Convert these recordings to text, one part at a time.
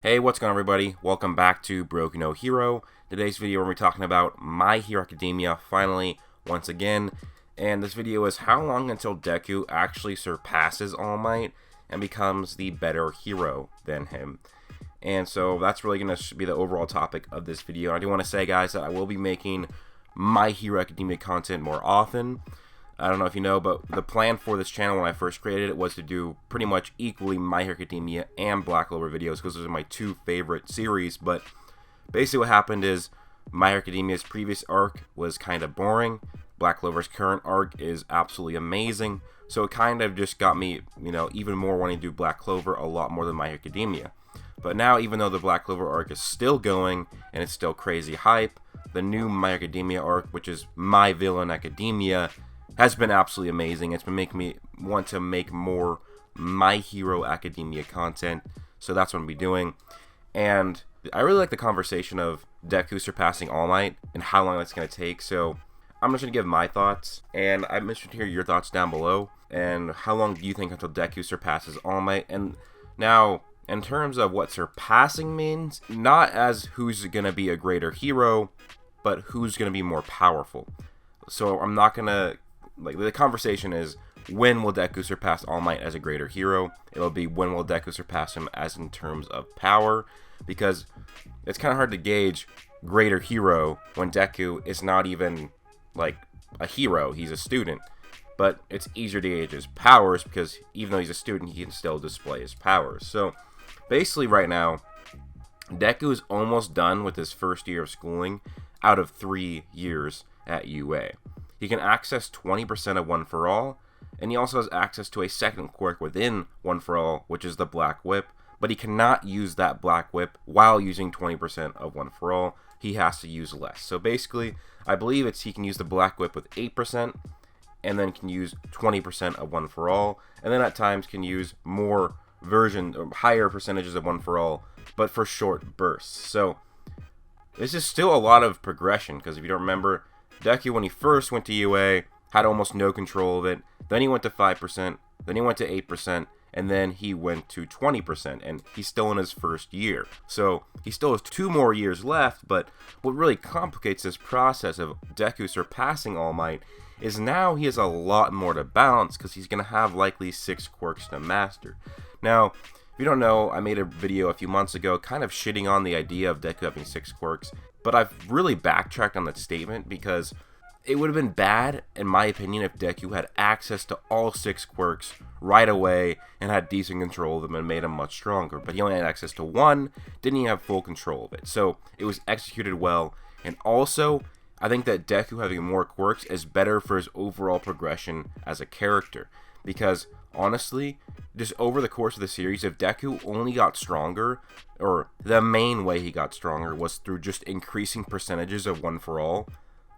Hey, what's going on, everybody? Welcome back to Broku no Hero. Today's video we're going to be talking about My Hero Academia finally, once again. And this video is how long until Deku actually surpasses All Might and becomes the better hero than him. And so that's really going to be the overall topic of this video. I do want to say, guys, that I will be making My Hero Academia content more often. I don't know if you know, but the plan for this channel when I first created it was to do pretty much equally My Hero Academia and Black Clover videos because those are my two favorite series. But basically what happened is My Hero Academia's previous arc was kind of boring. Black Clover's current arc is absolutely amazing. So it kind of just got me, even more wanting to do Black Clover a lot more than My Hero Academia. But now, even though the Black Clover arc is still going and it's still crazy hype, the new My Hero Academia arc, which is My Villain Academia, has been absolutely amazing. It's been making me want to make more My Hero Academia content, so that's what I'm going to be doing. And I really like the conversation of Deku surpassing All Might and how long that's going to take, so I'm just going to give my thoughts, and I'm interested to hear your thoughts down below, and how long do you think until Deku surpasses All Might? And now, in terms of what surpassing means, not as who's going to be a greater hero, but who's going to be more powerful. So I'm not going to, the conversation is, when will Deku surpass All Might as a greater hero? It'll be, when will Deku surpass him as in terms of power? Because it's kind of hard to gauge greater hero when Deku is not even, a hero. He's a student. But it's easier to gauge his powers because even though he's a student, he can still display his powers. So, basically right now, Deku is almost done with his first year of schooling out of 3 years at UA. He can access 20% of One For All, and he also has access to a second quirk within One For All, which is the Black Whip, but he cannot use that Black Whip while using 20% of One For All. He has to use less. So basically, I believe he can use the Black Whip with 8%, and then can use 20% of One For All, and then at times can use more versions, or higher percentages of One For All, but for short bursts. So this is still a lot of progression, because if you don't remember, Deku, when he first went to UA, had almost no control of it. Then he went to 5%, then he went to 8%, and then he went to 20%, and he's still in his first year. So he still has 2 more years left, but what really complicates this process of Deku surpassing All Might is now he has a lot more to balance because he's going to have likely 6 quirks to master. Now, if you don't know, I made a video a few months ago kind of shitting on the idea of Deku having 6 quirks, but I've really backtracked on that statement because it would have been bad, in my opinion, if Deku had access to all 6 quirks right away and had decent control of them and made him much stronger. But he only had access to 1, didn't even have full control of it. So it was executed well, and also I think that Deku having more quirks is better for his overall progression as a character. Because honestly, just over the course of the series, if Deku only got stronger, or the main way he got stronger was through just increasing percentages of One For All,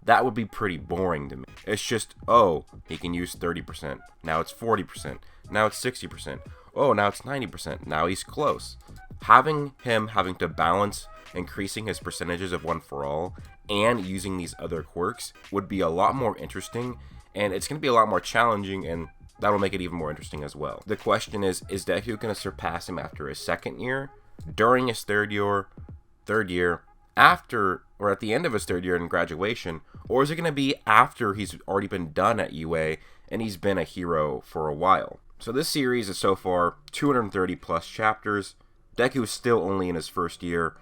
that would be pretty boring to me. It's just, oh, he can use 30%, now it's 40%, now it's 60%, oh, now it's 90%, now he's close. Having him having to balance increasing his percentages of One For All and using these other quirks would be a lot more interesting, and it's going to be a lot more challenging, and that'll make it even more interesting as well. The question is Deku going to surpass him after his second year, during his third year, after, or at the end of his third year in graduation, or is it going to be after he's already been done at UA and he's been a hero for a while? So this series is so far 230 plus chapters. Deku is still only in his first year,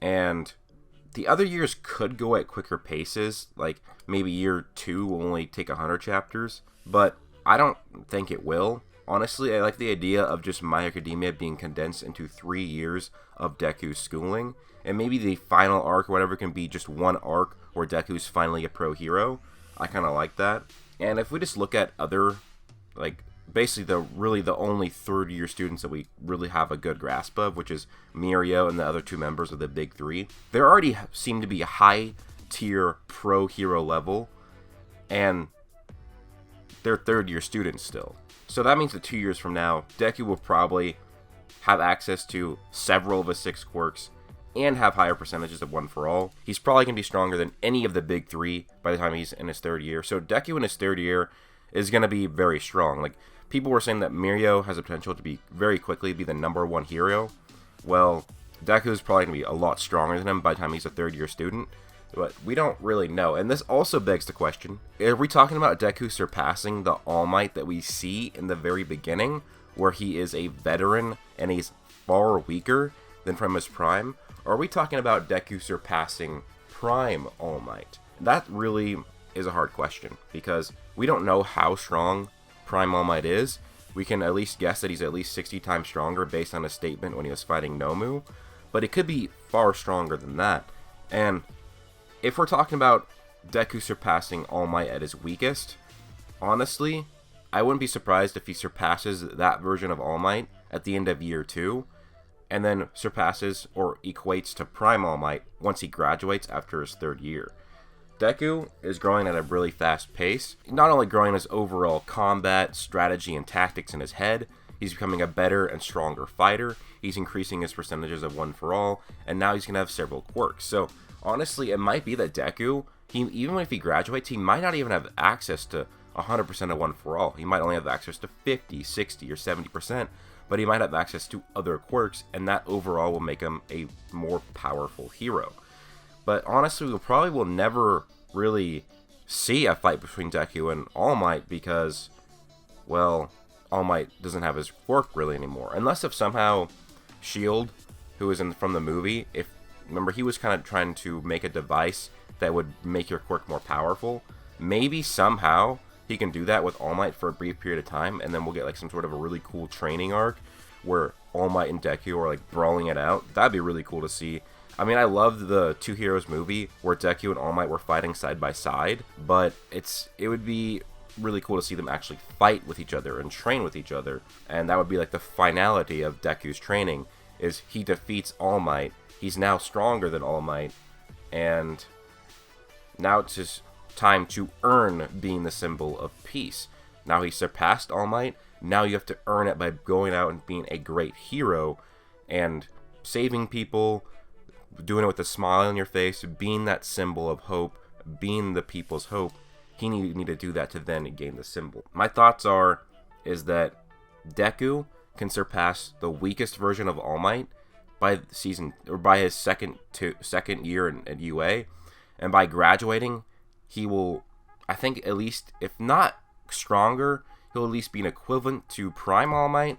and the other years could go at quicker paces, like maybe year 2 will only take 100 chapters, but I don't think it will. Honestly, I like the idea of just My Hero Academia being condensed into 3 years of Deku's schooling, and maybe the final arc or whatever can be just one arc where Deku's finally a pro hero. I kind of like that. And if we just look at other, basically the only third year students that we really have a good grasp of, which is Mirio and the other 2 members of the big 3, they already seem to be a high tier pro hero level, and they're third year students still. So that means that 2 years from now, Deku will probably have access to several of his 6 quirks and have higher percentages of One For All. He's probably going to be stronger than any of the big 3 by the time he's in his third year. So Deku in his third year is going to be very strong. People were saying that Mirio has the potential to be very quickly be the #1 hero. Well, Deku is probably going to be a lot stronger than him by the time he's a third-year student. But we don't really know. And this also begs the question, are we talking about Deku surpassing the All Might that we see in the very beginning, where he is a veteran and he's far weaker than from his prime? Or are we talking about Deku surpassing Prime All Might? That really is a hard question, because we don't know how strong Prime All Might is. We can at least guess that he's at least 60 times stronger based on a statement when he was fighting Nomu, but it could be far stronger than that. And if we're talking about Deku surpassing All Might at his weakest, honestly, I wouldn't be surprised if he surpasses that version of All Might at the end of year 2, and then surpasses or equates to Prime All Might once he graduates after his 3rd year. Deku is growing at a really fast pace, not only growing his overall combat, strategy, and tactics in his head, he's becoming a better and stronger fighter, he's increasing his percentages of One For All, and now he's going to have several quirks. So honestly, it might be that Deku, even if he graduates, he might not even have access to 100% of One For All. He might only have access to 50, 60, or 70%, but he might have access to other quirks, and that overall will make him a more powerful hero. But honestly, we probably will never really see a fight between Deku and All Might because, well, All Might doesn't have his quirk really anymore. Unless if somehow Shield, who is from the movie, remember he was kind of trying to make a device that would make your quirk more powerful. Maybe somehow he can do that with All Might for a brief period of time, and then we'll get like some sort of a really cool training arc where All Might and Deku are like brawling it out. That'd be really cool to see. I mean, I loved the Two Heroes movie where Deku and All Might were fighting side by side, but it would be really cool to see them actually fight with each other and train with each other, and that would be like the finality of Deku's training, is he defeats All Might, he's now stronger than All Might, and now it's his time to earn being the symbol of peace. Now he surpassed All Might, now you have to earn it by going out and being a great hero, and saving people, doing it with a smile on your face, being that symbol of hope, being the people's hope. He need to do that to then gain the symbol. My thoughts is that Deku can surpass the weakest version of All Might by his second year at UA, and by graduating, he will, I think, at least, if not stronger, he'll at least be an equivalent to Prime All Might,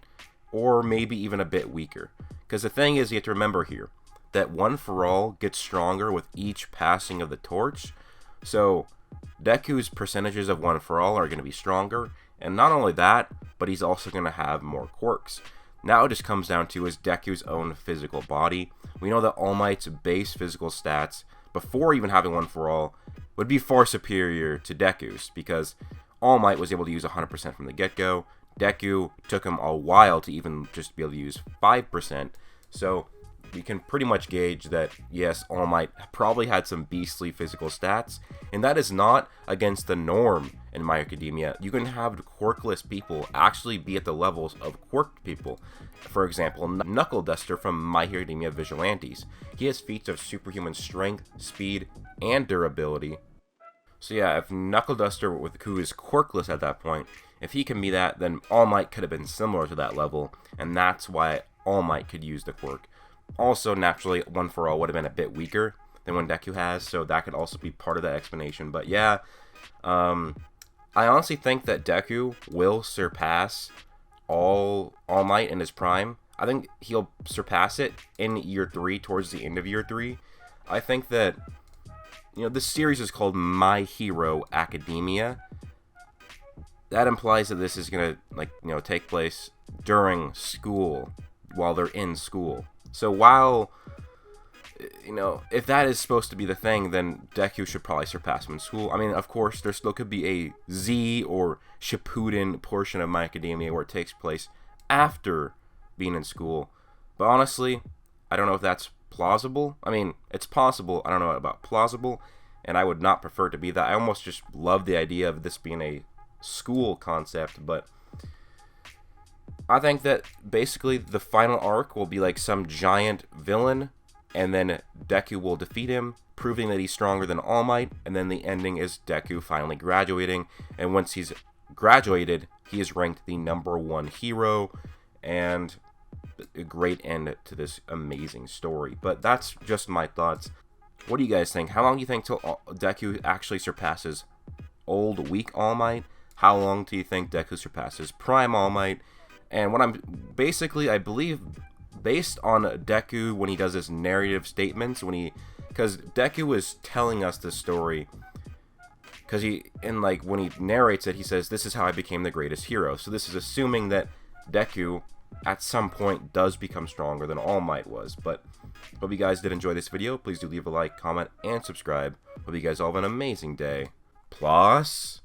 or maybe even a bit weaker. Because the thing is, you have to remember here that One For All gets stronger with each passing of the torch. So Deku's percentages of One For All are going to be stronger, and not only that, but he's also going to have more quirks. Now it just comes down to is Deku's own physical body. We know that All Might's base physical stats, before even having One For All, would be far superior to Deku's, because All Might was able to use 100% from the get-go. Deku took him a while to even just be able to use 5%. So we can pretty much gauge that, yes, All Might probably had some beastly physical stats, and that is not against the norm in My Hero Academia. You can have quirkless people actually be at the levels of quirked people. For example, Knuckle Duster from My Hero Academia Vigilantes. He has feats of superhuman strength, speed, and durability. So yeah, if Knuckle Duster, who is quirkless at that point, if he can be that, then All Might could have been similar to that level, and that's why All Might could use the quirk. Also, naturally, One For All would have been a bit weaker than what Deku has, so that could also be part of that explanation. But yeah, I honestly think that Deku will surpass All Might in his prime. I think he'll surpass it in year 3, towards the end of year 3. I think that, this series is called My Hero Academia. That implies that this is gonna, take place during school, while they're in school. So while, if that is supposed to be the thing, then Deku should probably surpass him in school. I mean, of course, there still could be a Z or Shippuden portion of My Academia where it takes place after being in school. But honestly, I don't know if that's plausible. I mean, it's possible. I don't know about plausible, and I would not prefer it to be that. I almost just love the idea of this being a school concept, but I think that basically the final arc will be like some giant villain, and then Deku will defeat him, proving that he's stronger than All Might, and then the ending is Deku finally graduating, and once he's graduated, he is ranked the #1 hero, and a great end to this amazing story. But that's just my thoughts. What do you guys think? How long do you think till Deku actually surpasses old, weak All Might? How long do you think Deku surpasses Prime All Might? And what I'm basically, I believe, based on Deku when he does his narrative statements, because Deku is telling us the story, because when he narrates it, he says, "This is how I became the greatest hero." So this is assuming that Deku at some point does become stronger than All Might was. But hope you guys did enjoy this video. Please do leave a like, comment, and subscribe. Hope you guys all have an amazing day. Plus